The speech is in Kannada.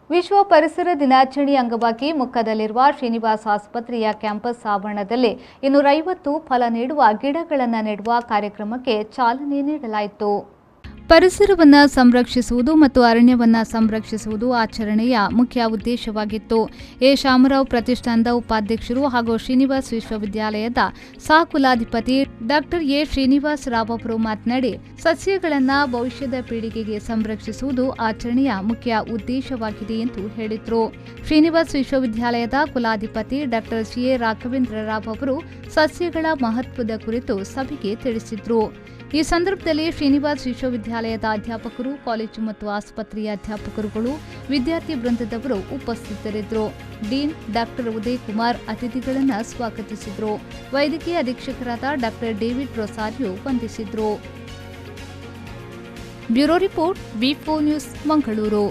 ವಿಶ್ವ ಪರಿಸರ ದಿನಾಚರಣೆ ಅಂಗವಾಗಿ ಮುಕ್ಕದಲ್ಲಿರುವ ಶ್ರೀನಿವಾಸ್ ಆಸ್ಪತ್ರೆಯ ಕ್ಯಾಂಪಸ್ ಆವರಣದಲ್ಲಿ 250 ಫಲ ನೀಡುವ ಗಿಡಗಳನ್ನು ನೆಡುವ ಕಾರ್ಯಕ್ರಮಕ್ಕೆ ಚಾಲನೆ ನೀಡಲಾಯಿತು. ಪರಿಸರವನ್ನು ಸಂರಕ್ಷಿಸುವುದು ಮತ್ತು ಅರಣ್ಯವನ್ನು ಸಂರಕ್ಷಿಸುವುದು ಆಚರಣೆಯ ಮುಖ್ಯ ಉದ್ದೇಶವಾಗಿತ್ತು. ಎ ಶಾಮರಾವ್ ಪ್ರತಿಷ್ಠಾನದ ಉಪಾಧ್ಯಕ್ಷರು ಹಾಗೂ ಶ್ರೀನಿವಾಸ್ ವಿಶ್ವವಿದ್ಯಾಲಯದ ಸಹ ಕುಲಾಧಿಪತಿ ಡಾಕ್ಟರ್ ಎ ಶ್ರೀನಿವಾಸ್ ರಾವ್ ಅವರು ಮಾತನಾಡಿ, ಸಸ್ಯಗಳನ್ನು ಭವಿಷ್ಯದ ಪೀಳಿಗೆಗೆ ಸಂರಕ್ಷಿಸುವುದು ಆಚರಣೆಯ ಮುಖ್ಯ ಉದ್ದೇಶವಾಗಿದೆ ಎಂದು ಹೇಳಿದರು. ಶ್ರೀನಿವಾಸ್ ವಿಶ್ವವಿದ್ಯಾಲಯದ ಕುಲಾಧಿಪತಿ doctor C A Raghavendra Rao ಅವರು ಸಸ್ಯಗಳ ಮಹತ್ವದ ಕುರಿತು ಸಭೆಗೆ ತಿಳಿಸಿದರು. ಈ ಸಂದರ್ಭದಲ್ಲಿ ಶ್ರೀನಿವಾಸ್ ವಿಶ್ವವಿದ್ಯಾಲಯದ ಅಧ್ಯಾಪಕರು, ಕಾಲೇಜು ಮತ್ತು ಆಸ್ಪತ್ರೆಯ ಅಧ್ಯಾಪಕರುಗಳು, ವಿದ್ಯಾರ್ಥಿ ವೃಂದದವರು ಉಪಸ್ಥಿತರಿದ್ದರು. ಡೀನ್ ಡಾಕ್ಟರ್ ಉದಯ್ ಕುಮಾರ್ ಅತಿಥಿಗಳನ್ನು ಸ್ವಾಗತಿಸಿದರು. ವೈದ್ಯಕೀಯ ಅಧೀಕ್ಷಕರಾದ ಡಾಕ್ಟರ್ ಡೇವಿಡ್ ರೊಸಾರಿಯೋ ವಂದಿಸಿದರು. ಬ್ಯೂರೋ ರಿಪೋರ್ಟ್, ವಿ4 ನ್ಯೂಸ್, ಮಂಗಳೂರು.